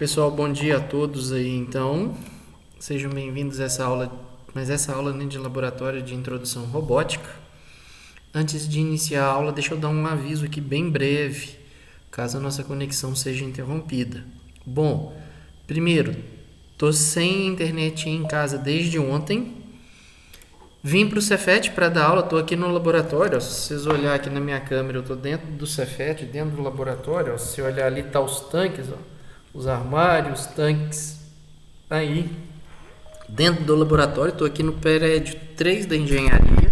Pessoal, bom dia a todos aí. Então, sejam bem-vindos a essa aula, de laboratório de introdução robótica. Antes de iniciar a aula, deixa eu dar um aviso aqui bem breve, caso a nossa conexão seja interrompida. Bom, primeiro, tô sem internet em casa desde ontem. Vim para o Cefet para dar aula, estou aqui no laboratório. Se vocês olharem aqui na minha câmera, eu estou dentro do Cefet, dentro do laboratório. Se você olhar ali, tá os tanques, os armários, tanques aí dentro do laboratório. Estou aqui no prédio 3 da engenharia.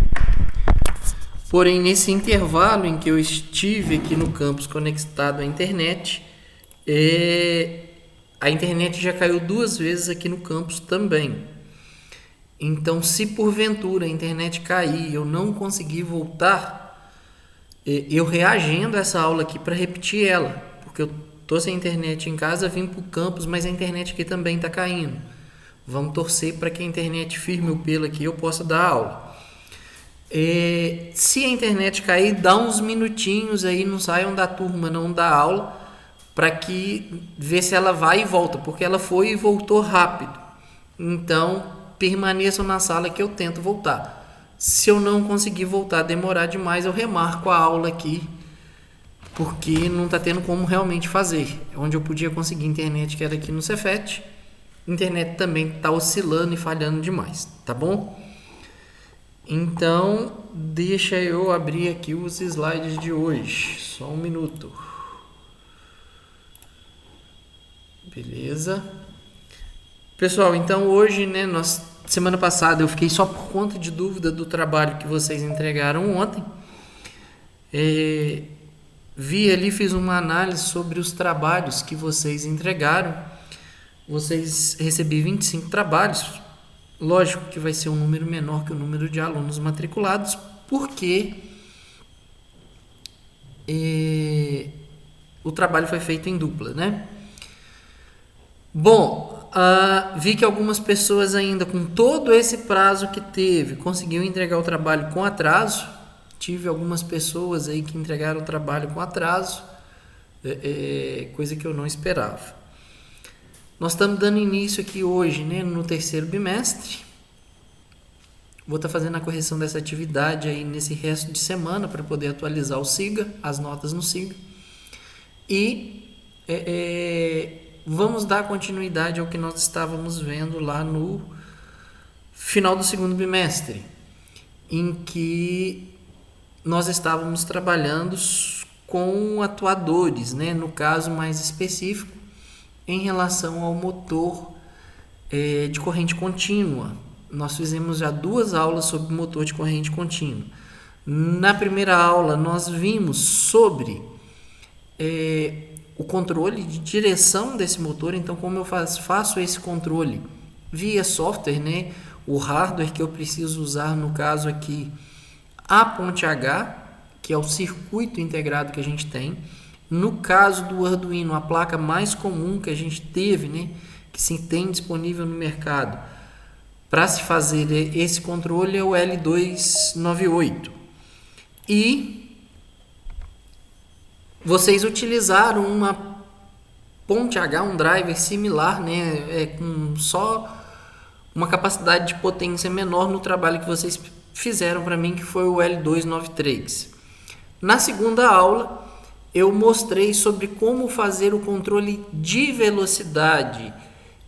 Porém, nesse intervalo em que eu estive aqui no campus conectado à internet, a internet já caiu 2 vezes aqui no campus também. Então, se porventura a internet cair e eu não conseguir voltar, eu reagendo essa aula aqui para repetir ela, porque eu tô sem internet em casa, vim para o campus, mas a internet aqui também está caindo. Vamos torcer para que a internet firme o pelo aqui e eu possa dar aula. Se a internet cair, dá uns minutinhos aí, não saiam da turma, não da aula, para que ver se ela vai e volta, porque ela foi e voltou rápido. Então, permaneçam na sala que eu tento voltar. Se eu não conseguir voltar, demorar demais, eu remarco a aula aqui, porque não está tendo como realmente fazer. Onde eu podia conseguir internet, que era aqui no Cefet, a internet também está oscilando e falhando demais, tá bom? Então, deixa eu abrir aqui os slides de hoje. Só um minuto. Beleza. Pessoal, então hoje, semana passada eu fiquei só por conta de dúvida do trabalho que vocês entregaram ontem. Vi ali, fiz uma análise sobre os trabalhos que vocês entregaram. Vocês recebi 25 trabalhos. Lógico que vai ser um número menor que o número de alunos matriculados, porque o trabalho foi feito em dupla, né? Bom, vi que algumas pessoas ainda, com todo esse prazo que teve, conseguiu entregar o trabalho com atraso. Tive algumas pessoas aí que entregaram o trabalho com atraso, coisa que eu não esperava. Nós estamos dando início aqui hoje, no terceiro bimestre. Vou estar fazendo a correção dessa atividade aí nesse resto de semana para poder atualizar o SIGA, as notas no SIGA. E vamos dar continuidade ao que nós estávamos vendo lá no final do segundo bimestre, em que nós estávamos trabalhando com atuadores, no caso mais específico, em relação ao motor de corrente contínua. Nós fizemos já 2 aulas sobre motor de corrente contínua. Na primeira aula, nós vimos sobre o controle de direção desse motor. Então, como eu faço esse controle via software, o hardware que eu preciso usar, no caso aqui, a ponte H, que é o circuito integrado que a gente tem. No caso do Arduino, a placa mais comum que a gente teve, que se tem disponível no mercado para se fazer esse controle, é o L298. E vocês utilizaram uma ponte H, um driver similar, com só uma capacidade de potência menor no trabalho que vocês fizeram para mim, que foi o L293. Na segunda aula, eu mostrei sobre como fazer o controle de velocidade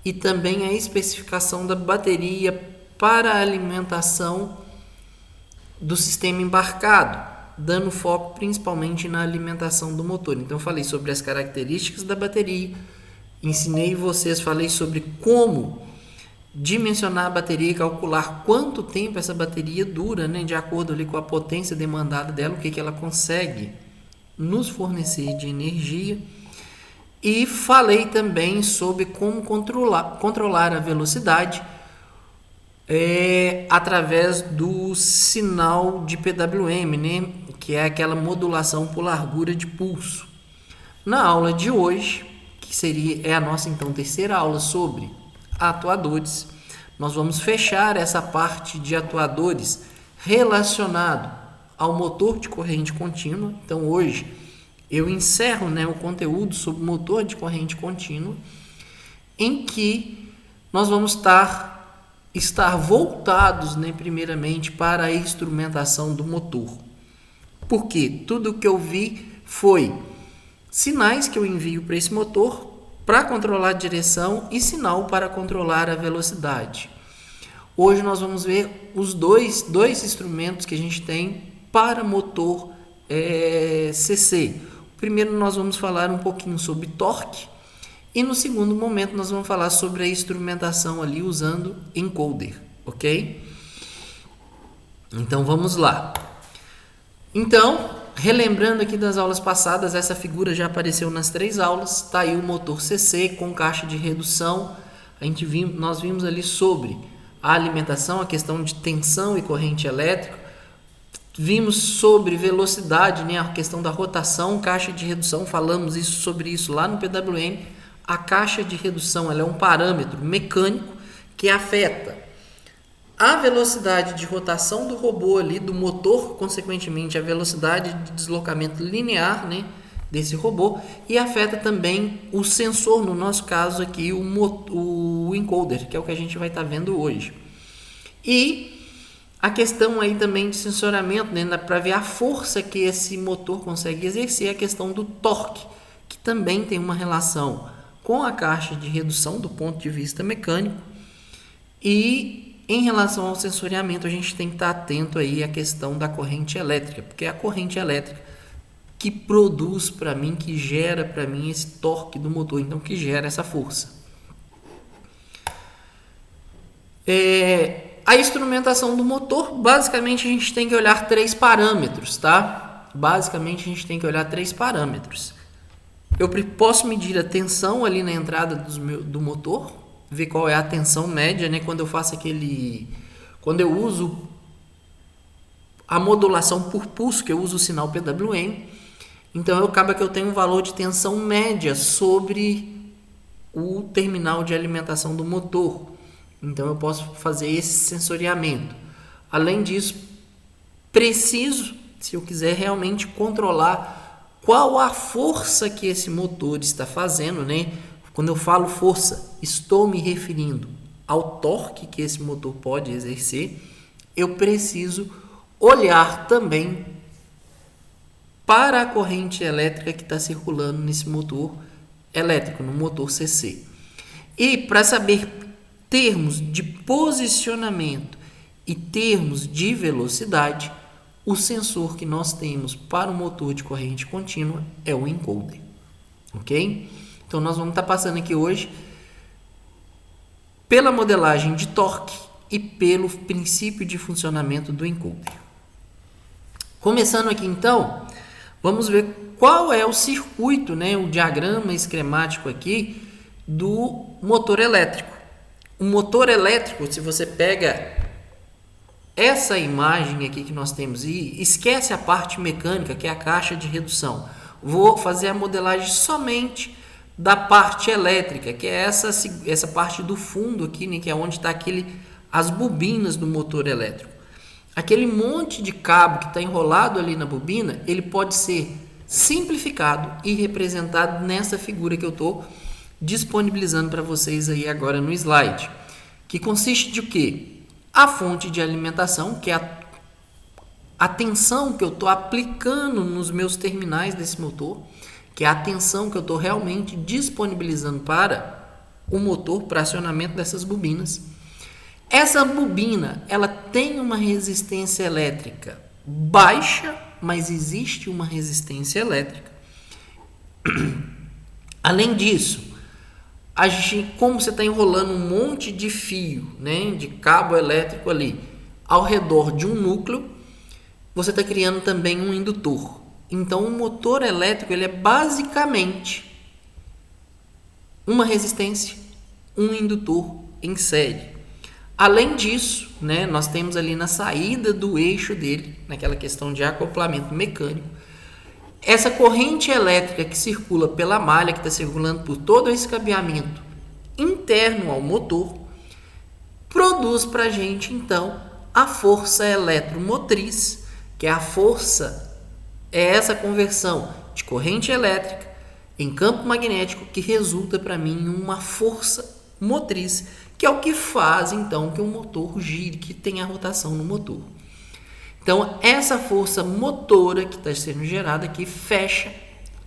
e também a especificação da bateria para a alimentação do sistema embarcado, dando foco principalmente na alimentação do motor. Então, eu falei sobre as características da bateria, ensinei vocês, falei sobre como dimensionar a bateria e calcular quanto tempo essa bateria dura, de acordo ali com a potência demandada dela, o que ela consegue nos fornecer de energia. E falei também sobre como controlar a velocidade através do sinal de PWM, que é aquela modulação por largura de pulso. Na aula de hoje, que é a nossa então terceira aula sobre atuadores, nós vamos fechar essa parte de atuadores relacionado ao motor de corrente contínua. Então hoje eu encerro o conteúdo sobre motor de corrente contínua em que nós vamos estar voltados, né, primeiramente para a instrumentação do motor. Porque tudo que eu vi foi sinais que eu envio para esse motor para controlar a direção e sinal para controlar a velocidade. Hoje nós vamos ver os dois instrumentos que a gente tem para motor CC. Primeiro nós vamos falar um pouquinho sobre torque e no segundo momento nós vamos falar sobre a instrumentação ali usando encoder, ok? Então vamos lá. Então, relembrando aqui das aulas passadas, essa figura já apareceu nas 3 aulas. Está aí o motor CC com caixa de redução. Nós vimos ali sobre a alimentação, a questão de tensão e corrente elétrica. Vimos sobre velocidade, né, a questão da rotação, caixa de redução. Falamos sobre isso lá no PWM. A caixa de redução ela é um parâmetro mecânico que afeta a velocidade de rotação do robô ali, do motor, consequentemente a velocidade de deslocamento linear, né, desse robô, e afeta também o sensor, no nosso caso aqui o encoder, que é o que a gente vai estar vendo hoje. E a questão aí também de sensoramento, né, para ver a força que esse motor consegue exercer, a questão do torque, que também tem uma relação com a caixa de redução do ponto de vista mecânico. E em relação ao sensoriamento, a gente tem que estar atento aí à questão da corrente elétrica, porque é a corrente elétrica que produz para mim, que gera para mim esse torque do motor, então que gera essa força. A instrumentação do motor, basicamente a gente tem que olhar 3 parâmetros, tá? Basicamente a gente tem que olhar 3 parâmetros. Eu posso medir a tensão ali na entrada do motor, ver qual é a tensão média, né? Quando eu uso a modulação por pulso, que eu uso o sinal PWM, então acaba que eu tenho um valor de tensão média sobre o terminal de alimentação do motor. Então eu posso fazer esse sensoriamento. Além disso, preciso, se eu quiser realmente controlar qual a força que esse motor está fazendo, né? Quando eu falo força, estou me referindo ao torque que esse motor pode exercer. Eu preciso olhar também para a corrente elétrica que está circulando nesse motor elétrico, no motor CC. E para saber termos de posicionamento e termos de velocidade, o sensor que nós temos para o motor de corrente contínua é o encoder, ok? Então nós vamos estar passando aqui hoje pela modelagem de torque e pelo princípio de funcionamento do encoder. Começando aqui então, vamos ver qual é o circuito, né, o diagrama esquemático aqui do motor elétrico. O motor elétrico, se você pega essa imagem aqui que nós temos e esquece a parte mecânica, que é a caixa de redução, vou fazer a modelagem somente da parte elétrica, que é essa parte do fundo aqui, né, que é onde está as bobinas do motor elétrico. Aquele monte de cabo que está enrolado ali na bobina, ele pode ser simplificado e representado nessa figura que eu estou disponibilizando para vocês aí agora no slide, que consiste de quê? A fonte de alimentação, que é a tensão que eu estou aplicando nos meus terminais desse motor, que é a tensão que eu estou realmente disponibilizando para o motor, para acionamento dessas bobinas. Essa bobina, ela tem uma resistência elétrica baixa, mas existe uma resistência elétrica. Além disso, como você está enrolando um monte de fio, né, de cabo elétrico ali, ao redor de um núcleo, você está criando também um indutor. Então, o motor elétrico ele é basicamente uma resistência, um indutor em série. Além disso, né, nós temos ali na saída do eixo dele, naquela questão de acoplamento mecânico, essa corrente elétrica que circula pela malha, que está circulando por todo esse cabeamento interno ao motor, produz para a gente, então, a força eletromotriz, que é essa conversão de corrente elétrica em campo magnético que resulta para mim em uma força motriz, que é o que faz então que o motor gire, que tenha rotação no motor. Então, essa força motora que está sendo gerada aqui fecha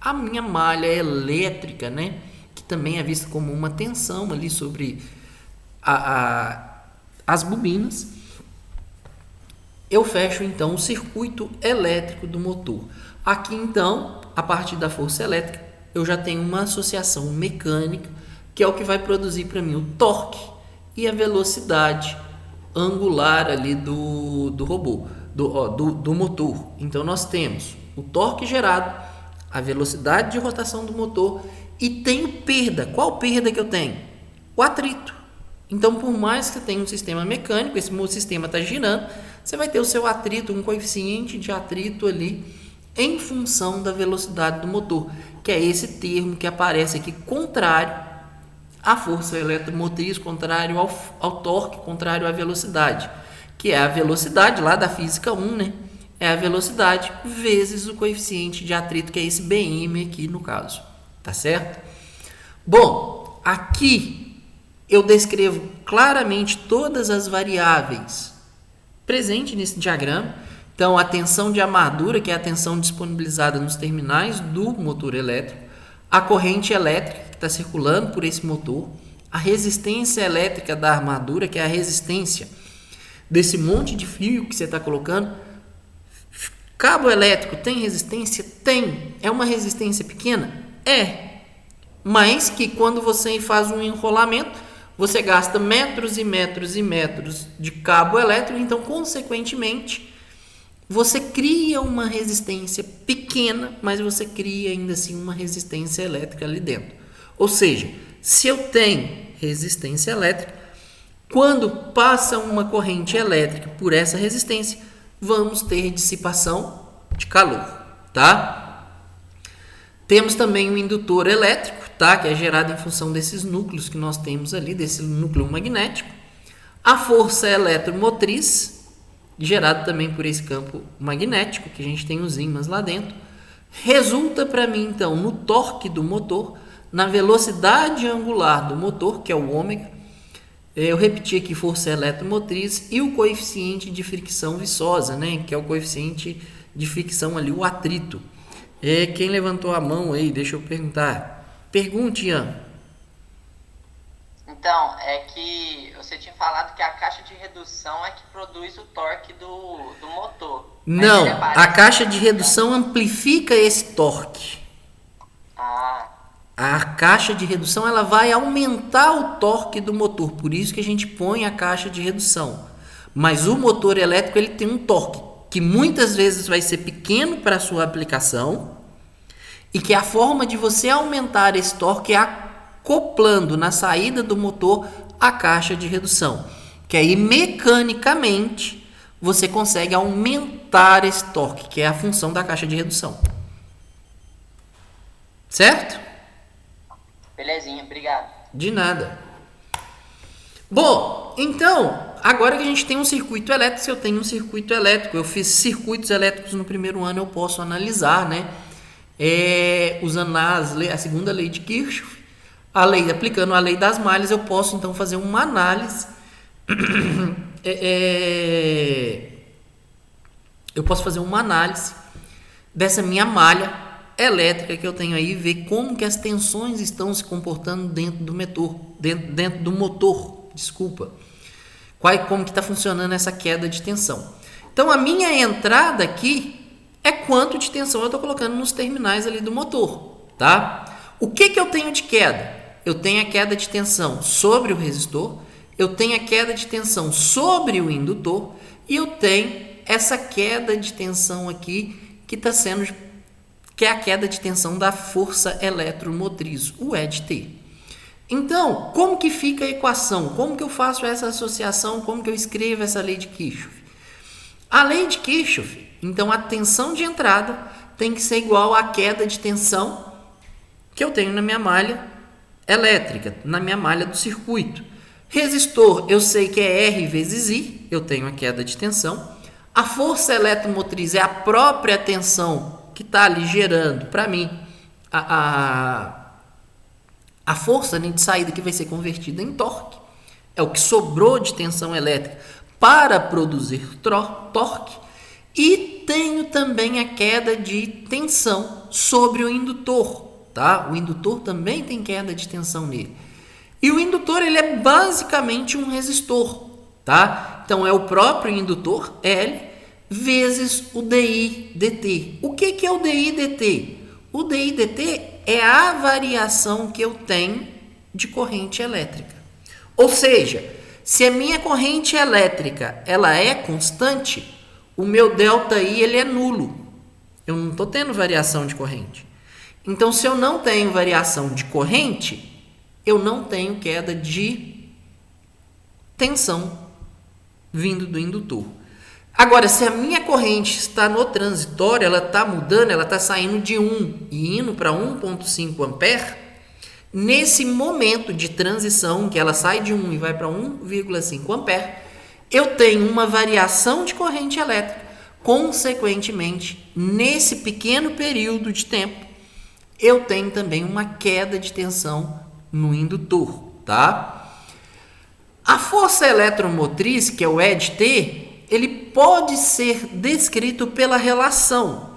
a minha malha elétrica, né? Que também é vista como uma tensão ali sobre as bobinas. Eu fecho então o circuito elétrico do motor. Aqui então, a partir da força elétrica, eu já tenho uma associação mecânica, que é o que vai produzir para mim o torque e a velocidade angular ali do robô, do motor. Então nós temos o torque gerado, a velocidade de rotação do motor e tenho perda. Qual perda que eu tenho? O atrito. Então, por mais que eu tenha um sistema mecânico, esse meu sistema está girando, você vai ter o seu atrito, um coeficiente de atrito ali em função da velocidade do motor, que é esse termo que aparece aqui, contrário à força eletromotriz, contrário ao torque, contrário à velocidade, que é a velocidade lá da física 1, né? É a velocidade vezes o coeficiente de atrito, que é esse Bm aqui no caso, tá certo? Bom, aqui eu descrevo claramente todas as variáveis presentes nesse diagrama. Então, a tensão de armadura, que é a tensão disponibilizada nos terminais do motor elétrico, a corrente elétrica que está circulando por esse motor, a resistência elétrica da armadura, que é a resistência desse monte de fio que você está colocando. Cabo elétrico tem resistência? Tem. É uma resistência pequena? É. Mas que quando você faz um enrolamento, você gasta metros e metros e metros de cabo elétrico, então, consequentemente, você cria uma resistência pequena, mas você cria ainda assim uma resistência elétrica ali dentro. Ou seja, se eu tenho resistência elétrica, quando passa uma corrente elétrica por essa resistência, vamos ter dissipação de calor, tá? Temos também o indutor elétrico, tá? Que é gerado em função desses núcleos que nós temos ali, desse núcleo magnético. A força eletromotriz, gerado também por esse campo magnético, que a gente tem os ímãs lá dentro, resulta para mim, então, no torque do motor, na velocidade angular do motor, que é o ômega. Eu repeti aqui força eletromotriz e o coeficiente de fricção viçosa, né, que é o coeficiente de fricção ali, o atrito. Quem levantou a mão aí, deixa eu perguntar. Pergunte, Ian. Então, é que você tinha falado que a caixa de redução é que produz o torque do motor. Não, a caixa de redução amplifica esse torque. A caixa de redução ela vai aumentar o torque do motor, por isso que a gente põe a caixa de redução. Mas o motor elétrico ele tem um torque que muitas vezes vai ser pequeno para a sua aplicação e que a forma de você aumentar esse torque é acoplando na saída do motor a caixa de redução, que aí mecanicamente você consegue aumentar esse torque, que é a função da caixa de redução. Certo? Belezinha, obrigado. De nada. Bom, então, agora que a gente tem um circuito elétrico, se eu tenho um circuito elétrico, eu fiz circuitos elétricos no primeiro ano, eu posso analisar, né? Usando a segunda lei de Kirchhoff, aplicando a lei das malhas, eu posso então fazer uma análise. Eu posso fazer uma análise dessa minha malha elétrica que eu tenho aí, ver como que as tensões estão se comportando dentro do motor, como que está funcionando essa queda de tensão. Então, a minha entrada aqui é quanto de tensão eu estou colocando nos terminais ali do motor, tá? O que eu tenho de queda? Eu tenho a queda de tensão sobre o resistor, eu tenho a queda de tensão sobre o indutor e eu tenho essa queda de tensão aqui que é a queda de tensão da força eletromotriz, o EDT. Então, como que fica a equação? Como que eu faço essa associação? Como que eu escrevo essa lei de Kirchhoff? A lei de Kirchhoff, então a tensão de entrada tem que ser igual à queda de tensão que eu tenho na minha malha elétrica, na minha malha do circuito. Resistor, eu sei que é R vezes I, eu tenho a queda de tensão. A força eletromotriz é a própria tensão que está ali gerando para mim a força, né, de saída que vai ser convertida em torque. É o que sobrou de tensão elétrica para produzir torque. E tenho também a queda de tensão sobre o indutor. Tá? O indutor também tem queda de tensão nele. E o indutor ele é basicamente um resistor. Tá? Então é o próprio indutor L vezes o DI/dt. O que é o DI/dt? O DI/dt é a variação que eu tenho de corrente elétrica. Ou seja, se a minha corrente elétrica ela é constante, o meu ΔI ele é nulo. Eu não estou tendo variação de corrente. Então, se eu não tenho variação de corrente, eu não tenho queda de tensão vindo do indutor. Agora, se a minha corrente está no transitório, ela está mudando, ela está saindo de 1 e indo para 1,5 ampere, nesse momento de transição, que ela sai de 1 e vai para 1,5 ampere, eu tenho uma variação de corrente elétrica. Consequentemente, nesse pequeno período de tempo, eu tenho também uma queda de tensão no indutor, tá? A força eletromotriz, que é o EDT, ele pode ser descrito pela relação.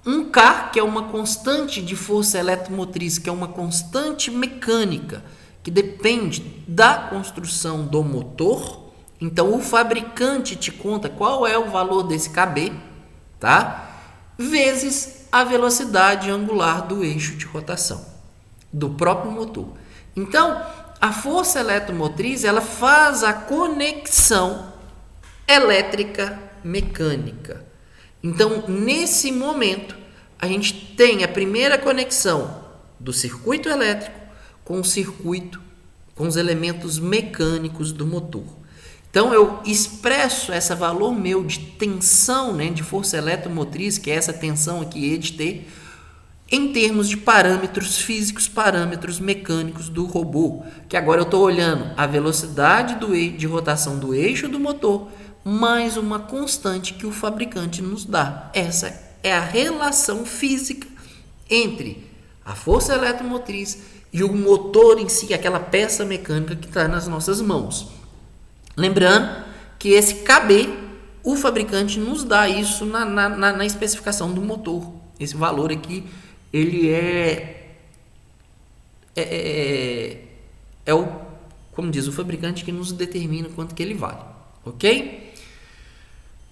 Um K, que é uma constante de força eletromotriz, que é uma constante mecânica, que depende da construção do motor. Então, o fabricante te conta qual é o valor desse KB, tá? Vezes a velocidade angular do eixo de rotação do próprio motor. Então, a força eletromotriz ela faz a conexão elétrica mecânica. Então, nesse momento, a gente tem a primeira conexão do circuito elétrico com o circuito, com os elementos mecânicos do motor. Então, eu expresso esse valor meu de tensão, né, de força eletromotriz, que é essa tensão aqui, EDT, em termos de parâmetros físicos, parâmetros mecânicos do robô. Que agora eu estou olhando a velocidade de rotação do eixo do motor, mais uma constante que o fabricante nos dá. Essa é a relação física entre a força eletromotriz e o motor em si, aquela peça mecânica que está nas nossas mãos. Lembrando que esse KB, o fabricante nos dá isso na especificação do motor. Esse valor aqui, ele é o, como diz o fabricante, que nos determina quanto que ele vale, ok?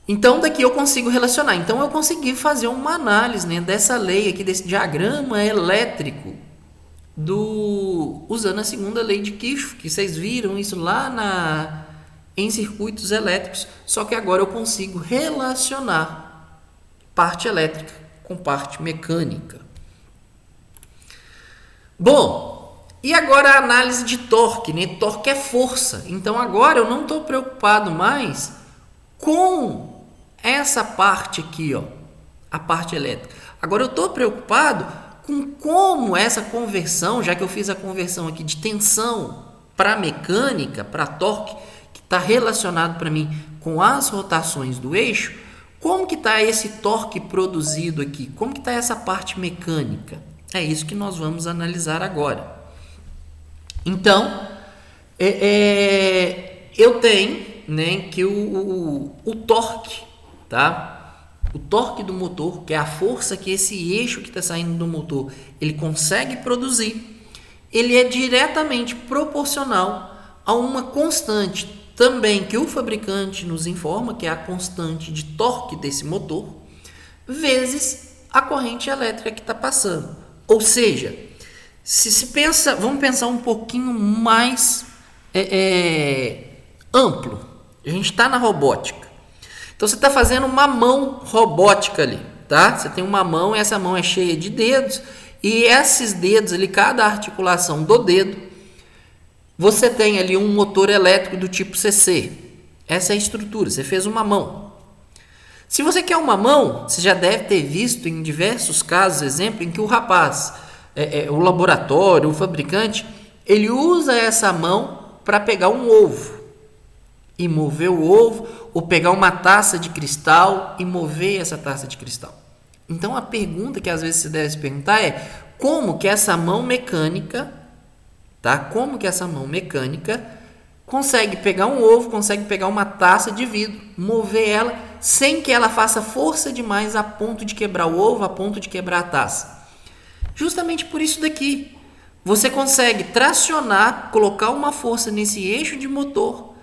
Então, daqui eu consigo relacionar. Então, eu consegui fazer uma análise, né, dessa lei aqui, desse diagrama elétrico, usando a segunda lei de Kirchhoff, que vocês viram isso lá em circuitos elétricos, só que agora eu consigo relacionar parte elétrica com parte mecânica. Bom, e agora a análise de torque, né? Torque é força. Então, agora eu não estou preocupado mais com essa parte aqui, ó, a parte elétrica. Agora eu estou preocupado com como essa conversão, já que eu fiz a conversão aqui de tensão para mecânica, para torque, que está relacionado para mim com as rotações do eixo, como que está esse torque produzido aqui? Como que está essa parte mecânica? É isso que nós vamos analisar agora. Então, eu tenho, né, que o torque, tá? O torque do motor, que é a força que esse eixo que está saindo do motor, ele consegue produzir, ele é diretamente proporcional a uma constante também que o fabricante nos informa, que é a constante de torque desse motor, vezes a corrente elétrica que está passando. Ou seja, vamos pensar um pouquinho mais amplo. A gente está na robótica. Então, você está fazendo uma mão robótica ali, tá? Você tem uma mão e essa mão é cheia de dedos. E esses dedos ali, cada articulação do dedo, você tem ali um motor elétrico do tipo CC. Essa é a estrutura. Você fez uma mão. Se você quer uma mão, você já deve ter visto em diversos casos, exemplo, em que o rapaz, o laboratório, o fabricante, ele usa essa mão para pegar um ovo e mover o ovo, ou pegar uma taça de cristal e mover essa taça de cristal. Então a pergunta que às vezes você deve se perguntar é: como que essa mão mecânica, tá? Como que essa mão mecânica consegue pegar um ovo, consegue pegar uma taça de vidro, mover ela sem que ela faça força demais a ponto de quebrar o ovo, a ponto de quebrar a taça? Justamente por isso daqui. Você consegue tracionar, colocar uma força nesse eixo de motor,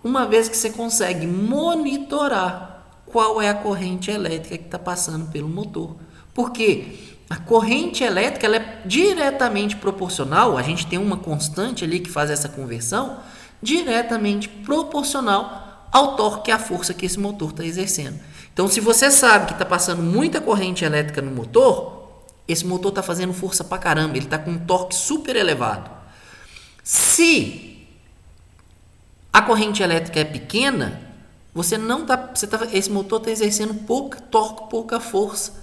uma vez que você consegue monitorar qual é a corrente elétrica que está passando pelo motor. Porque a corrente elétrica ela é diretamente proporcional, a gente tem uma constante ali que faz essa conversão, diretamente proporcional ao torque e à força que esse motor está exercendo. Então, se você sabe que está passando muita corrente elétrica no motor, esse motor está fazendo força pra caramba, ele está com um torque super elevado. Se a corrente elétrica é pequena, esse motor está exercendo pouco torque, pouca força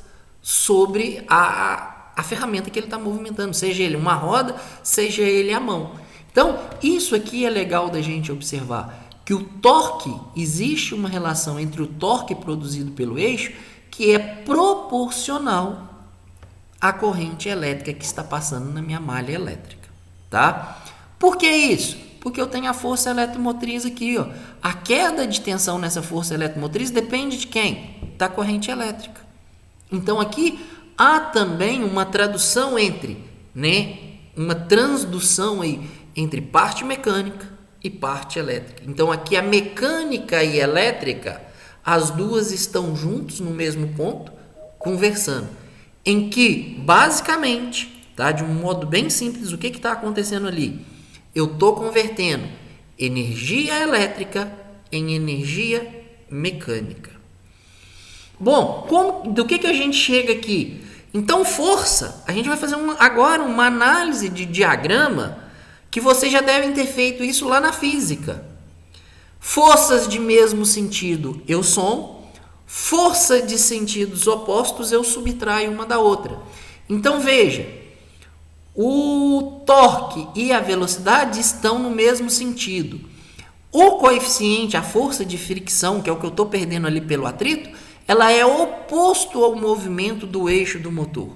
sobre a ferramenta que ele está movimentando, seja ele uma roda, seja ele a mão. Então, isso aqui é legal da gente observar, que o torque, existe uma relação entre o torque produzido pelo eixo, que é proporcional à corrente elétrica que está passando na minha malha elétrica, tá? Por que isso? Porque eu tenho a força eletromotriz aqui, ó. A queda de tensão nessa força eletromotriz depende de quem? Da corrente elétrica. Então aqui há também uma tradução entre, uma transdução aí entre parte mecânica e parte elétrica. Então aqui a mecânica e elétrica, as duas estão juntos no mesmo ponto, conversando. Em que, basicamente, tá, de um modo bem simples, o que está acontecendo ali? Eu estou convertendo energia elétrica em energia mecânica. Bom, do que a gente chega aqui? Então, força, a gente vai fazer agora uma análise de diagrama que vocês já devem ter feito isso lá na física. Forças de mesmo sentido eu somo, força de sentidos opostos eu subtraio uma da outra. Então veja, o torque e a velocidade estão no mesmo sentido. O coeficiente, a força de fricção, que é o que eu estou perdendo ali pelo atrito, ela é oposto ao movimento do eixo do motor.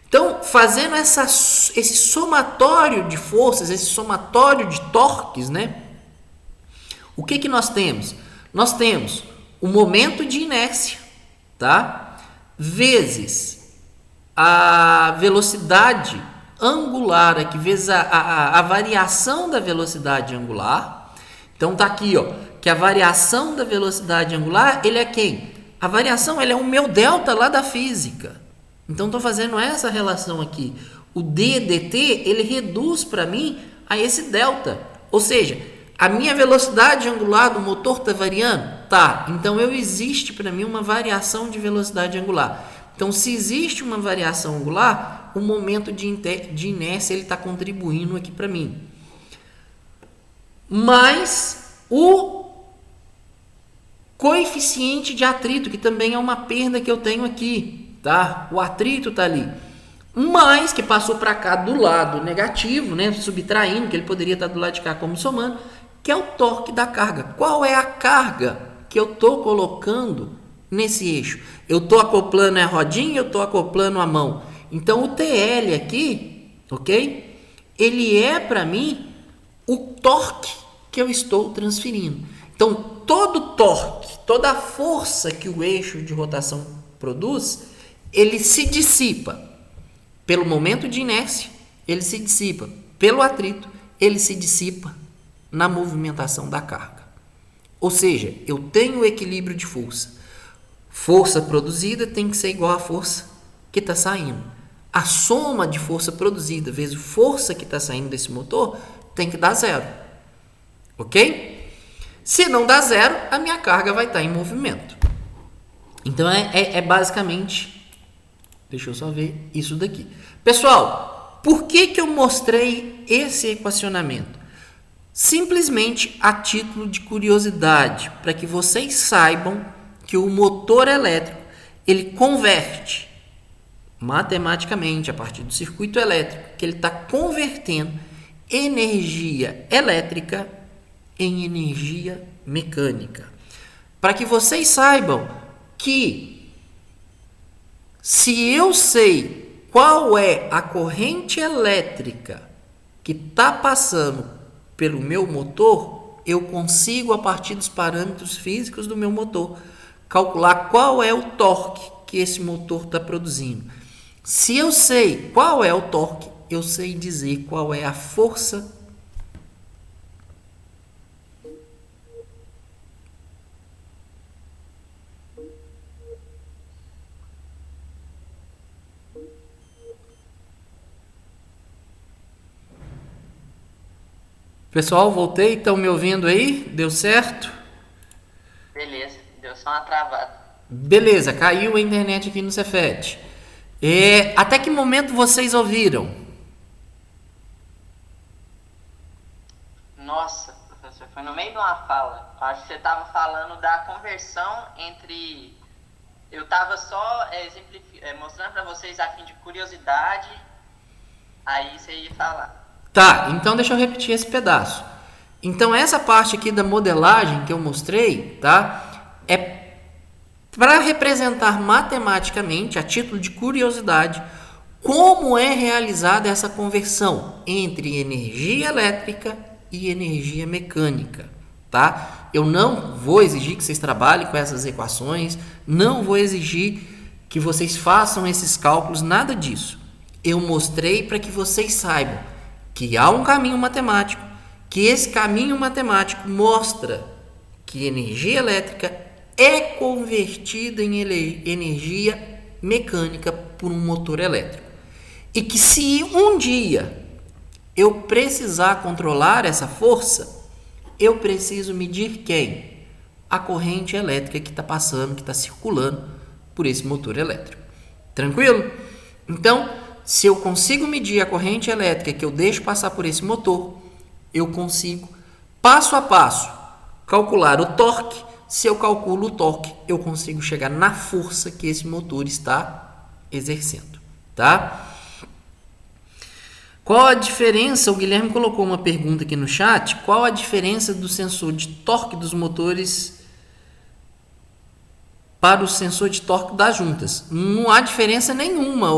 Então, fazendo esse somatório de forças, esse somatório de torques, o que nós temos? Nós temos o momento de inércia, tá? Vezes a velocidade angular aqui, vezes a variação da velocidade angular. Então tá aqui, ó, que a variação da velocidade angular, ele é quem? A variação, ele é o meu delta lá da física. Então estou fazendo essa relação aqui. O d dt, ele reduz para mim a esse delta. Ou seja, a minha velocidade angular do motor está variando? Tá. Então existe para mim uma variação de velocidade angular. Então, se existe uma variação angular, o momento de inércia está contribuindo aqui para mim. Mas o coeficiente de atrito, que também é uma perda que eu tenho aqui, tá? O atrito está ali. Mas que passou para cá do lado negativo, subtraindo, que ele poderia estar do lado de cá como somando, que é o torque da carga. Qual é a carga que eu estou colocando nesse eixo? Eu estou acoplando a rodinha, eu estou acoplando a mão. Então, o TL aqui, ok? Ele é, para mim, o torque que eu estou transferindo. Então, todo torque, toda a força que o eixo de rotação produz, ele se dissipa pelo momento de inércia, ele se dissipa pelo atrito, ele se dissipa na movimentação da carga. Ou seja, eu tenho o equilíbrio de força. Força produzida tem que ser igual à força que está saindo. A soma de força produzida vezes força que está saindo desse motor tem que dar zero. Ok? Se não dá zero, a minha carga vai estar em movimento. Então é basicamente... Deixa eu só ver isso daqui. Pessoal, por que eu mostrei esse equacionamento? Simplesmente a título de curiosidade, para que vocês saibam que o motor elétrico, ele converte matematicamente, a partir do circuito elétrico, que ele está convertendo energia elétrica em energia mecânica. Para que vocês saibam que Se eu sei qual é a corrente elétrica que está passando pelo meu motor, eu consigo, a partir dos parâmetros físicos do meu motor, calcular qual é o torque que esse motor está produzindo. Se eu sei qual é o torque, eu sei dizer qual é a força. Pessoal, voltei, estão me ouvindo aí? Deu certo? Beleza, deu só uma travada. Beleza, caiu a internet aqui no Cefet. Até que momento vocês ouviram? Nossa, professor, foi no meio de uma fala. Acho que você estava falando da conversão entre... Eu estava só mostrando para vocês a fim de curiosidade, aí você ia falar. Tá, então deixa eu repetir esse pedaço. Então essa parte aqui da modelagem que eu mostrei, tá? É para representar matematicamente, a título de curiosidade, como é realizada essa conversão entre energia elétrica e energia mecânica, tá? Eu não vou exigir que vocês trabalhem com essas equações, não vou exigir que vocês façam esses cálculos, nada disso. Eu mostrei para que vocês saibam que há um caminho matemático, que esse caminho matemático mostra que energia elétrica é convertida em energia mecânica por um motor elétrico. E que se um dia eu precisar controlar essa força, eu preciso medir quem? A corrente elétrica que está passando, que está circulando por esse motor elétrico. Tranquilo? Então, se eu consigo medir a corrente elétrica que eu deixo passar por esse motor, eu consigo, passo a passo, calcular o torque. Se eu calculo o torque, eu consigo chegar na força que esse motor está exercendo, tá? Qual a diferença? O Guilherme colocou uma pergunta aqui no chat. Qual a diferença do sensor de torque dos motores para o sensor de torque das juntas? Não há diferença nenhuma.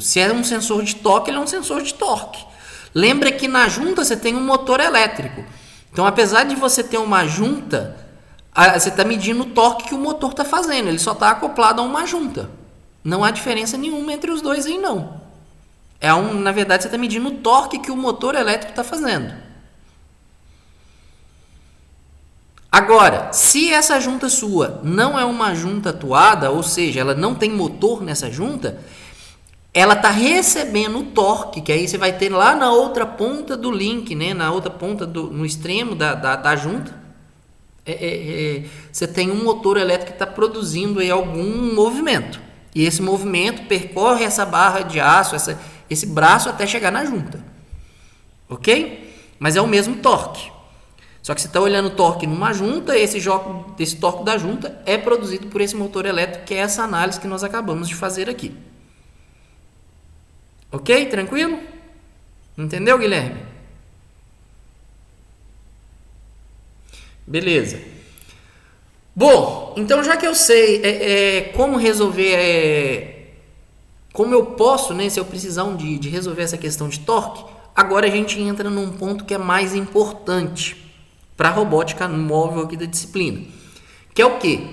Se é um sensor de torque, ele é um sensor de torque. Lembra que na junta você tem um motor elétrico. Então, apesar de você ter uma junta, você está medindo o torque que o motor está fazendo. Ele só está acoplado a uma junta. Não há diferença nenhuma entre os dois aí, não. Na verdade, você está medindo o torque que o motor elétrico está fazendo. Agora, se essa junta sua não é uma junta atuada, ou seja, ela não tem motor nessa junta, ela está recebendo o torque, que aí você vai ter lá na outra ponta do link, né? Na outra ponta, no extremo da junta, você tem um motor elétrico que está produzindo aí algum movimento. E esse movimento percorre essa barra de aço, esse braço até chegar na junta. Ok? Mas é o mesmo torque. Só que você está olhando o torque numa junta, esse torque da junta é produzido por esse motor elétrico, que é essa análise que nós acabamos de fazer aqui. Ok? Tranquilo? Entendeu, Guilherme? Beleza. Bom, então já que eu sei como resolver, como eu posso, né, se eu precisar de resolver essa questão de torque, agora a gente entra num ponto que é mais importante para a robótica móvel aqui da disciplina, que é o quê?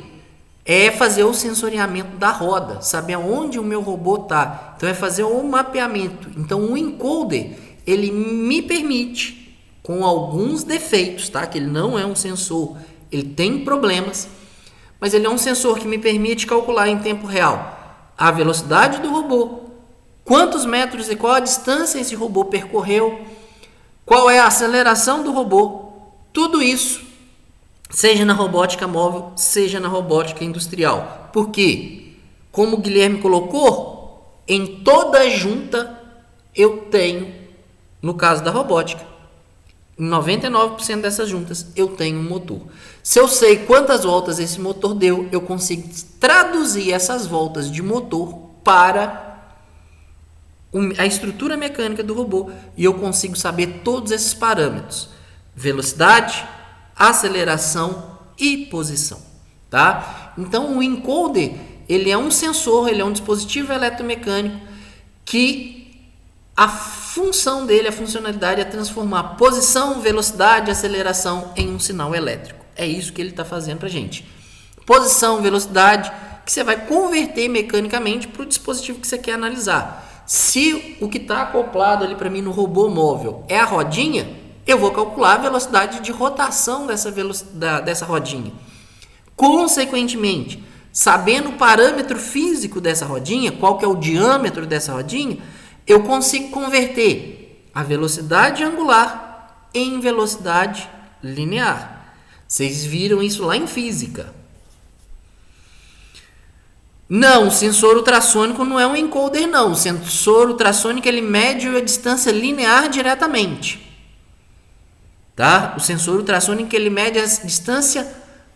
É fazer o sensoriamento da roda, saber aonde o meu robô está. Então é fazer o mapeamento. Então o encoder, ele me permite, com alguns defeitos, tá? Que ele não é um sensor, ele tem problemas, mas ele é um sensor que me permite calcular em tempo real a velocidade do robô, quantos metros e qual a distância esse robô percorreu, qual é a aceleração do robô, tudo isso, seja na robótica móvel, seja na robótica industrial. Porque, como o Guilherme colocou, em toda junta eu tenho, no caso da robótica, em 99% dessas juntas eu tenho um motor. Se eu sei quantas voltas esse motor deu, eu consigo traduzir essas voltas de motor para a estrutura mecânica do robô e eu consigo saber todos esses parâmetros: velocidade, aceleração e posição, tá? Então o encoder, ele é um sensor, ele é um dispositivo eletromecânico que a função dele, a funcionalidade é transformar posição, velocidade, aceleração em um sinal elétrico. É isso que ele está fazendo para a gente. Posição, velocidade, que você vai converter mecanicamente para o dispositivo que você quer analisar. Se o que está acoplado ali para mim no robô móvel é a rodinha, eu vou calcular a velocidade de rotação dessa rodinha. Consequentemente, sabendo o parâmetro físico dessa rodinha, qual que é o diâmetro dessa rodinha, eu consigo converter a velocidade angular em velocidade linear. Vocês viram isso lá em física. Não, o sensor ultrassônico não é um encoder, não. O sensor ultrassônico ele mede a distância linear diretamente. Tá? O sensor ultrassônico ele mede a distância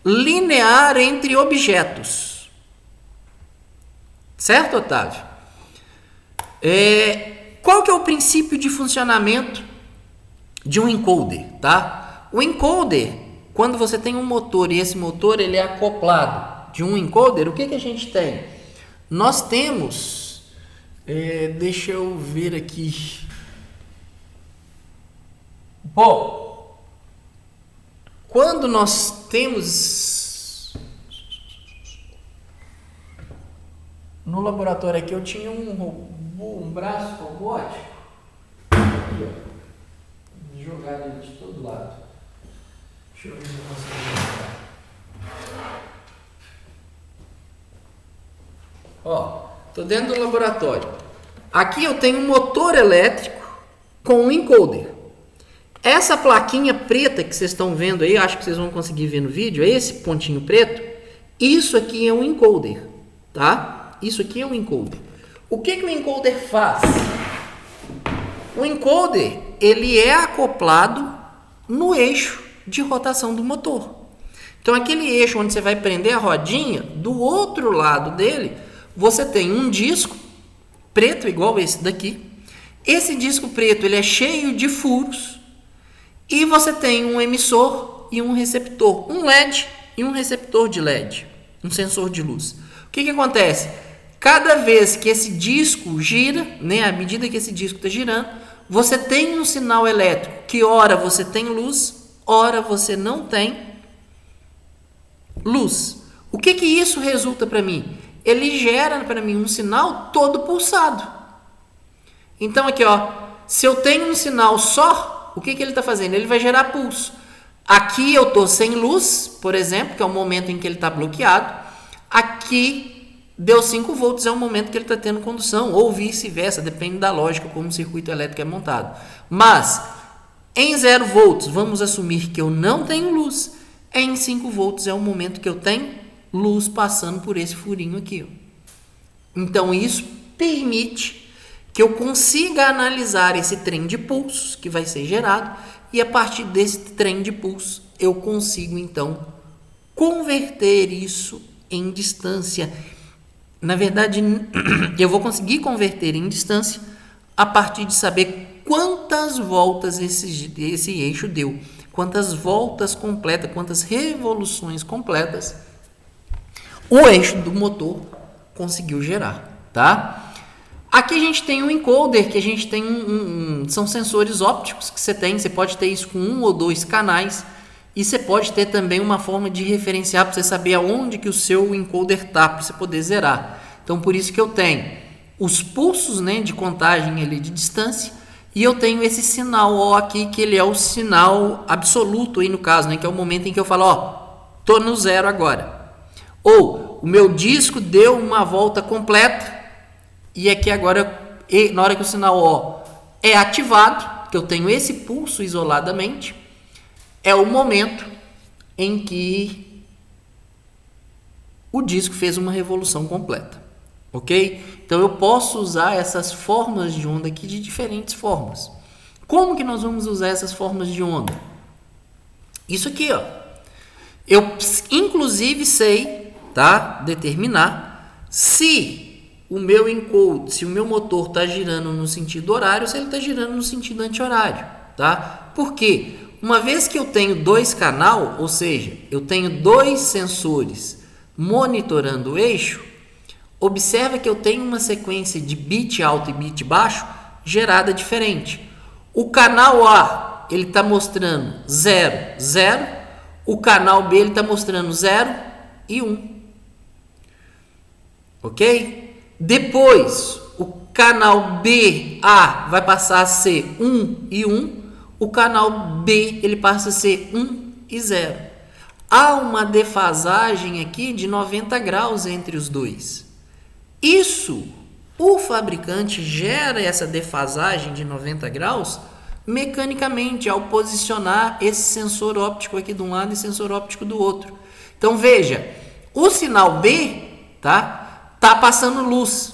linear entre objetos. Certo, Otávio? Qual que é o princípio de funcionamento de um encoder? Tá? O encoder, quando você tem um motor e esse motor ele é acoplado de um encoder, o que a gente tem? Nós temos, deixa eu ver aqui. Bom, quando nós temos no laboratório aqui, eu tinha um braço robótico aqui, ó, jogado ele de todo lado. Deixa eu ver se eu consigo jogar. Ó, tô dentro do laboratório. Aqui eu tenho um motor elétrico com um encoder. Essa plaquinha preta que vocês estão vendo aí, acho que vocês vão conseguir ver no vídeo, é esse pontinho preto. Isso aqui é um encoder, tá? Isso aqui é um encoder. O que o encoder faz? O encoder, ele é acoplado no eixo de rotação do motor. Então, aquele eixo onde você vai prender a rodinha, do outro lado dele, você tem um disco preto, igual esse daqui. Esse disco preto ele é cheio de furos. E você tem um emissor e um receptor. Um LED e um receptor de LED. Um sensor de luz. O que acontece? Cada vez que esse disco gira, né, à medida que esse disco está girando, você tem um sinal elétrico que ora você tem luz, ora você não tem luz. O que isso resulta para mim? Ele gera para mim um sinal todo pulsado. Então aqui, ó, se eu tenho um sinal só, o que ele está fazendo? Ele vai gerar pulso. Aqui eu estou sem luz, por exemplo, que é o momento em que ele está bloqueado. Aqui deu 5 volts, é o momento que ele está tendo condução, ou vice-versa, depende da lógica como o circuito elétrico é montado. Mas em 0 volts, vamos assumir que eu não tenho luz. Em 5 volts é o momento que eu tenho luz passando por esse furinho aqui. Ó. Então isso permite que eu consiga analisar esse trem de pulsos que vai ser gerado e a partir desse trem de pulso eu consigo então converter isso em distância. Na verdade, eu vou conseguir converter em distância a partir de saber quantas voltas esse eixo deu, quantas voltas completas, quantas revoluções completas o eixo do motor conseguiu gerar, tá? Aqui a gente tem um encoder, que a gente tem são sensores ópticos que você pode ter isso com 1 ou 2 canais, e você pode ter também uma forma de referenciar para você saber aonde que o seu encoder está, para você poder zerar. Então por isso que eu tenho os pulsos, né, de contagem ali de distância, e eu tenho esse sinal O aqui, que ele é o sinal absoluto aí no caso, né, que é o momento em que eu falo, ó, tô no zero agora. Ou o meu disco deu uma volta completa, e aqui agora, na hora que o sinal O é ativado, que eu tenho esse pulso isoladamente, é o momento em que o disco fez uma revolução completa. Ok? Então eu posso usar essas formas de onda aqui de diferentes formas. Como que nós vamos usar essas formas de onda? Isso aqui, ó. Eu inclusive sei, tá, determinar se o meu encoder, se o meu motor está girando no sentido horário, se ele está girando no sentido anti-horário, tá? Por quê? Uma vez que eu tenho 2 canais, ou seja, eu tenho 2 sensores monitorando o eixo, Observa que eu tenho uma sequência de bit alto e bit baixo gerada diferente. O canal A, ele está mostrando 0, 0. O canal B, ele está mostrando 0 e 1. Ok? Depois, o canal BA vai passar a ser 1 e 1. O canal B, ele passa a ser 1 e 0. Há uma defasagem aqui de 90 graus entre os dois. Isso, o fabricante gera essa defasagem de 90 graus mecanicamente ao posicionar esse sensor óptico aqui de um lado e sensor óptico do outro. Então veja, o sinal B tá passando luz.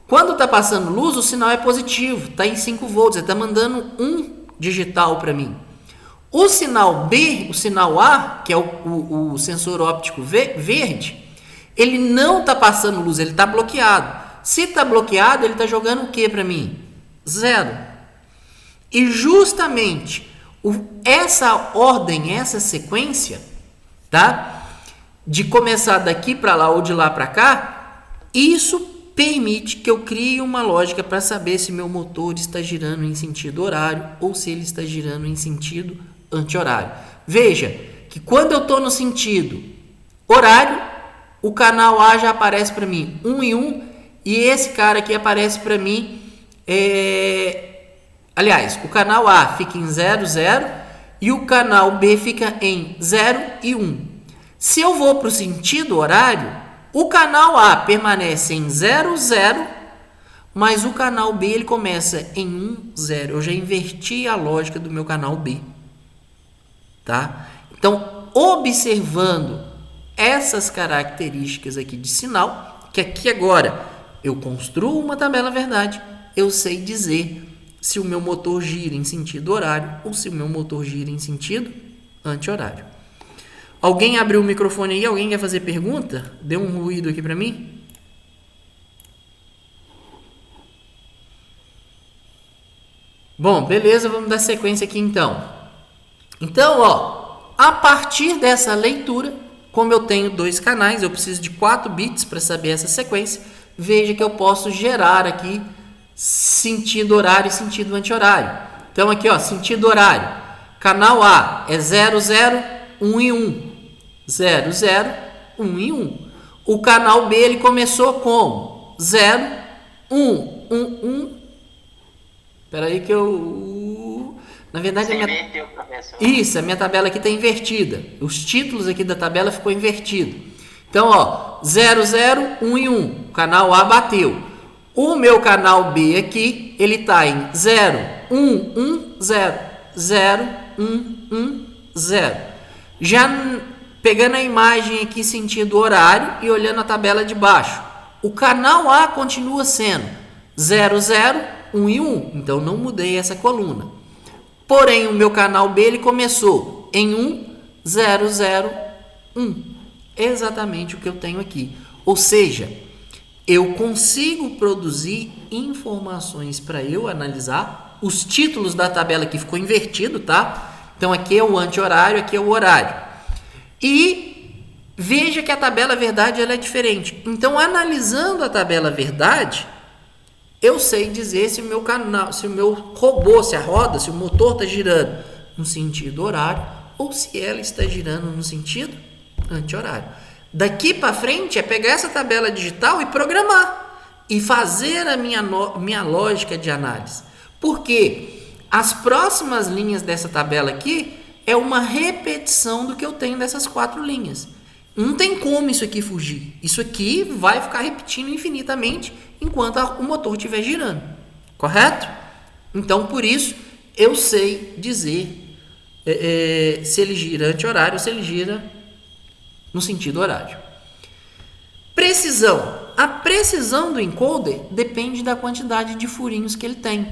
Quando está passando luz, o sinal é positivo, está em 5 volts, ele está mandando um digital para mim. O sinal B, o sinal A, que é o sensor óptico verde, ele não está passando luz, ele está bloqueado. Se está bloqueado, ele está jogando o que para mim? 0. E justamente essa ordem, essa sequência, tá? De começar daqui para lá ou de lá para cá, isso permite que eu crie uma lógica para saber se meu motor está girando em sentido horário ou se ele está girando em sentido anti-horário. Veja que quando eu estou no sentido horário, o canal A já aparece para mim 1 e 1 e esse cara aqui aparece para mim, aliás, o canal A fica em 0, 0 e o canal B fica em 0 e 1. Se eu vou para o sentido horário, o canal A permanece em 0, 0, mas o canal B ele começa em 1, 0. Eu já inverti a lógica do meu canal B. Tá? Então, observando essas características aqui de sinal, que aqui agora eu construo uma tabela verdade, eu sei dizer se o meu motor gira em sentido horário ou se o meu motor gira em sentido anti-horário. Alguém abriu o microfone aí? Alguém quer fazer pergunta? Deu um ruído aqui para mim? Bom, beleza, vamos dar sequência aqui então. Então, ó, a partir dessa leitura, como eu tenho 2 canais, eu preciso de 4 bits para saber essa sequência. Veja que eu posso gerar aqui sentido horário e sentido anti-horário. Então aqui, ó, sentido horário. Canal A é 0, 0, 1 e 1. 0, 0, 1 e 1. O canal B ele começou como 0, 1, 1, 1. Espera aí que eu... Na verdade, a minha tabela aqui está invertida. Os títulos aqui da tabela ficou invertido. Então, ó, 0, 0, 1 e 1. O canal A bateu. O meu canal B aqui, ele está em 0, 1, 1, 0. 0, 1, 1, 0. Já pegando a imagem aqui sentido horário e olhando a tabela de baixo. O canal A continua sendo 0, 0, 1 e 1. Então, não mudei essa coluna. Porém, o meu canal B ele começou em 1, 0, 0, 1. Exatamente o que eu tenho aqui. Ou seja, eu consigo produzir informações para eu analisar. Os títulos da tabela aqui ficou invertido, tá? Então, aqui é o anti-horário, aqui é o horário. E veja que a tabela verdade ela é diferente. Então, analisando a tabela verdade, eu sei dizer se o meu canal, se o meu robô, se a roda, se o motor está girando no sentido horário ou se ela está girando no sentido anti-horário. Daqui para frente é pegar essa tabela digital e programar e fazer a minha lógica de análise. Porque as próximas linhas dessa tabela aqui é uma repetição do que eu tenho dessas 4 linhas. Não tem como isso aqui fugir. Isso aqui vai ficar repetindo infinitamente enquanto o motor estiver girando. Correto? Então, por isso, eu sei dizer se ele gira anti-horário ou se ele gira no sentido horário. Precisão. A precisão do encoder depende da quantidade de furinhos que ele tem.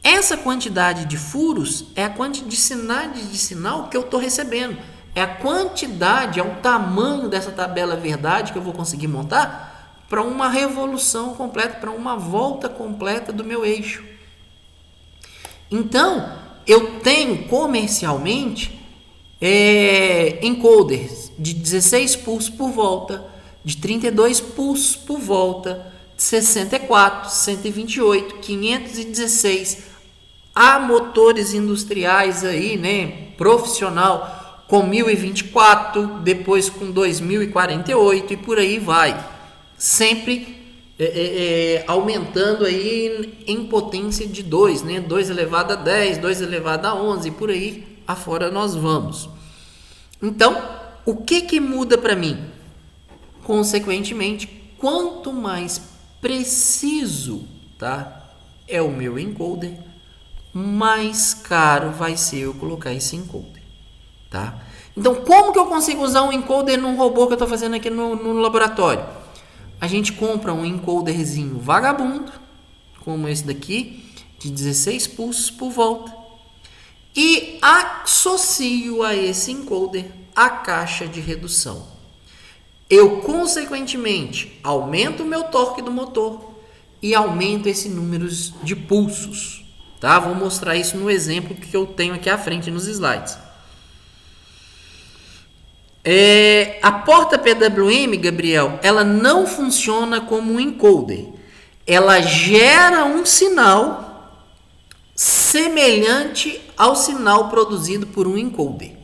Essa quantidade de furos é a quantidade de sinal que eu estou recebendo. É a quantidade, é o tamanho dessa tabela verdade que eu vou conseguir montar para uma revolução completa, para uma volta completa do meu eixo. Então, eu tenho comercialmente encoders de 16 pulsos por volta, de 32 pulsos por volta, de 64, 128, 516. Há motores industriais aí, né, profissional, com 1024, depois com 2048 e por aí vai. Sempre aumentando aí em potência de 2, né? 2 elevado a 10, 2 elevado a 11, por aí afora nós vamos. Então, o que muda para mim? Consequentemente, quanto mais preciso, tá, é o meu encoder, mais caro vai ser eu colocar esse encoder, tá? Então, como que eu consigo usar um encoder num robô que eu estou fazendo aqui no laboratório? A gente compra um encoderzinho vagabundo, como esse daqui, de 16 pulsos por volta, e associo a esse encoder a caixa de redução. Eu, consequentemente, aumento o meu torque do motor e aumento esse número de pulsos. Tá? Vou mostrar isso no exemplo que eu tenho aqui à frente nos slides. A porta PWM, Gabriel, ela não funciona como um encoder. Ela gera um sinal semelhante ao sinal produzido por um encoder.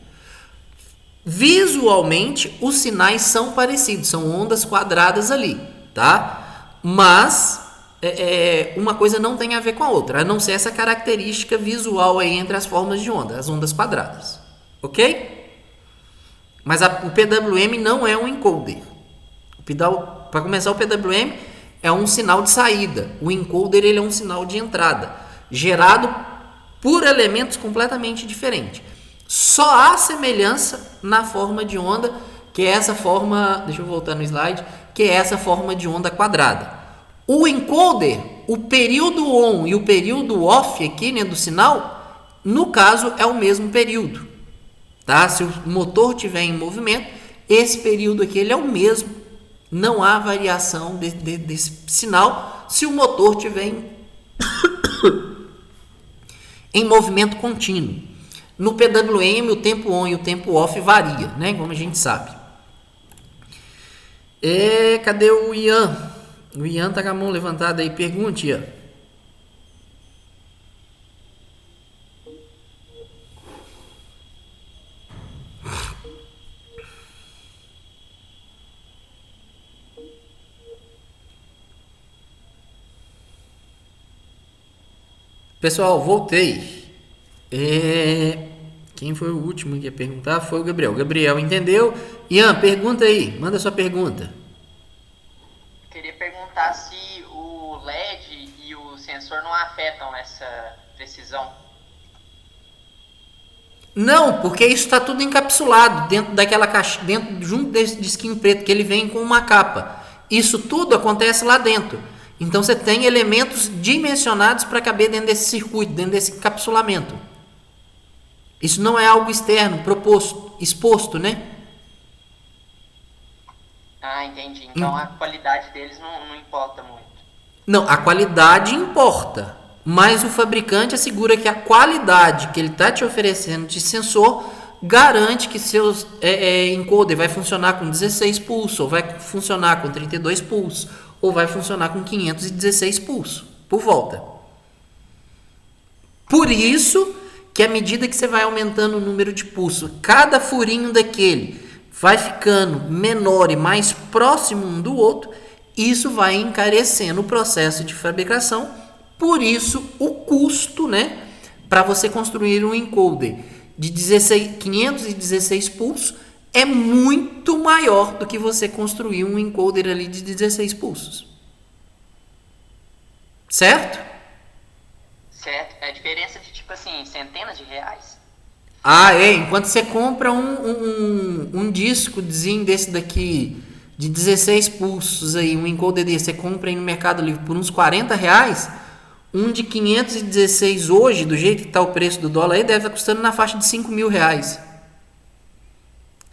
Visualmente, os sinais são parecidos, são ondas quadradas ali, tá? Mas uma coisa não tem a ver com a outra, a não ser essa característica visual aí entre as formas de onda, as ondas quadradas, ok? Mas o PWM não é um encoder. Para começar, o PWM é um sinal de saída. O encoder ele é um sinal de entrada, gerado por elementos completamente diferentes. Só há semelhança na forma de onda, que é essa forma, deixa eu voltar no slide, que é essa forma de onda quadrada. O encoder, o período on e o período off aqui, né, do sinal, no caso é o mesmo período. Tá? Se o motor estiver em movimento, esse período aqui ele é o mesmo. Não há variação desse sinal se o motor estiver em movimento contínuo. No PWM, o tempo on e o tempo off varia, né? Como a gente sabe. Cadê o Ian? O Ian tá com a mão levantada aí. Pergunte, Ian. Pessoal, voltei. Quem foi o último que ia perguntar? Foi o Gabriel. Gabriel, entendeu? Ian, pergunta aí. Manda sua pergunta. Queria perguntar se o LED e o sensor não afetam essa precisão. Não, porque isso está tudo encapsulado dentro daquela caixa, junto desse disquinho preto que ele vem com uma capa. Isso tudo acontece lá dentro. Então você tem elementos dimensionados para caber dentro desse circuito, dentro desse encapsulamento. Isso não é algo externo, exposto, né? Ah, entendi. Então a qualidade deles não importa muito. Não, a qualidade importa, mas o fabricante assegura que a qualidade que ele está te oferecendo de sensor garante que seus encoder vai funcionar com 16 pulsos, ou vai funcionar com 32 pulsos, ou vai funcionar com 516 pulsos por volta. Por isso que à medida que você vai aumentando o número de pulsos, cada furinho daquele vai ficando menor e mais próximo um do outro, isso vai encarecendo o processo de fabricação. Por isso o custo, né, para você construir um encoder de 516 pulsos é muito maior do que você construir um encoder ali de 16 pulsos. Certo? Certo. É a diferença de, tipo assim, centenas de reais? Enquanto você compra um discozinho desse daqui de 16 pulsos aí, um encoder desse, você compra aí no Mercado Livre por uns 40 reais, um de 516 hoje, do jeito que está o preço do dólar aí, deve estar custando na faixa de 5 mil reais.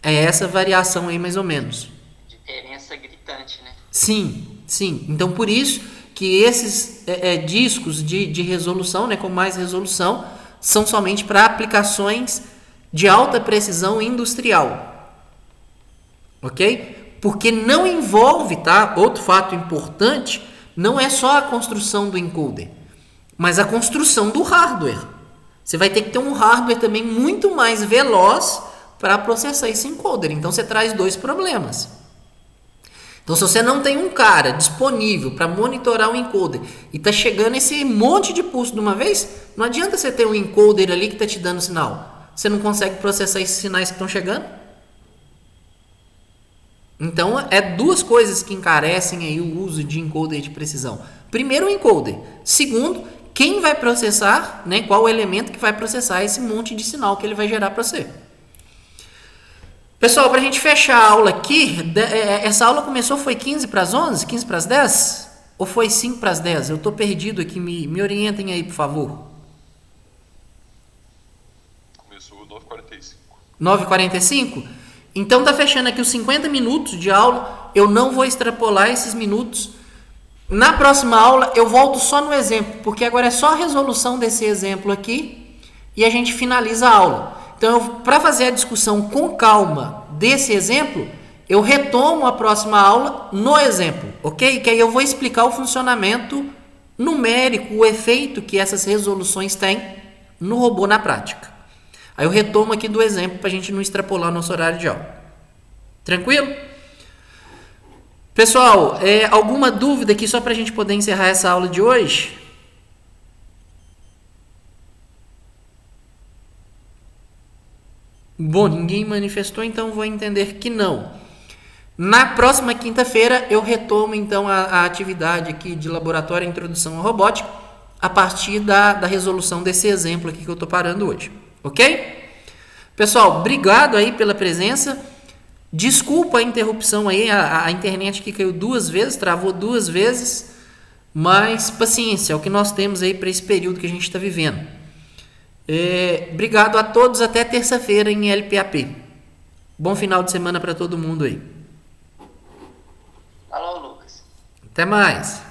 É essa variação aí, mais ou menos. Diferença gritante, né? Sim, sim. Então, por isso que esses discos de resolução, né, com mais resolução, são somente para aplicações de alta precisão industrial. Ok? Porque não envolve, tá? Outro fato importante, não é só a construção do encoder, mas a construção do hardware. Você vai ter que ter um hardware também muito mais veloz para processar esse encoder. Então você traz dois problemas. Então se você não tem um cara disponível para monitorar o encoder e tá chegando esse monte de pulso de uma vez, não adianta você ter um encoder ali que está te dando sinal. Você não consegue processar esses sinais que estão chegando. Então é duas coisas que encarecem aí o uso de encoder de precisão. Primeiro, o encoder. Segundo, quem vai processar, né, qual o elemento que vai processar esse monte de sinal que ele vai gerar para você. Pessoal, para a gente fechar a aula aqui, essa aula começou, foi 15 para as 11, 15 para as 10? Ou foi 5 para as 10? Eu estou perdido aqui, me orientem aí, por favor. Começou 9h45. 9h45? Então tá fechando aqui os 50 minutos de aula, eu não vou extrapolar esses minutos. Na próxima aula eu volto só no exemplo, porque agora é só a resolução desse exemplo aqui e a gente finaliza a aula. Então, para fazer a discussão com calma desse exemplo, eu retomo a próxima aula no exemplo, ok? Que aí eu vou explicar o funcionamento numérico, o efeito que essas resoluções têm no robô na prática. Aí eu retomo aqui do exemplo para a gente não extrapolar nosso horário de aula. Tranquilo? Pessoal, alguma dúvida aqui só para a gente poder encerrar essa aula de hoje? Bom, ninguém manifestou, então vou entender que não. Na próxima quinta-feira eu retomo então a atividade aqui de laboratório Introdução à Robótica a partir da resolução desse exemplo aqui que eu estou parando hoje, ok? Pessoal, obrigado aí pela presença. Desculpa a interrupção aí, a internet que caiu 2 vezes, travou 2 vezes, mas paciência, é o que nós temos aí para esse período que a gente está vivendo. Obrigado a todos, até terça-feira em LPAP. Bom final de semana para todo mundo aí. Falou, Lucas. Até mais.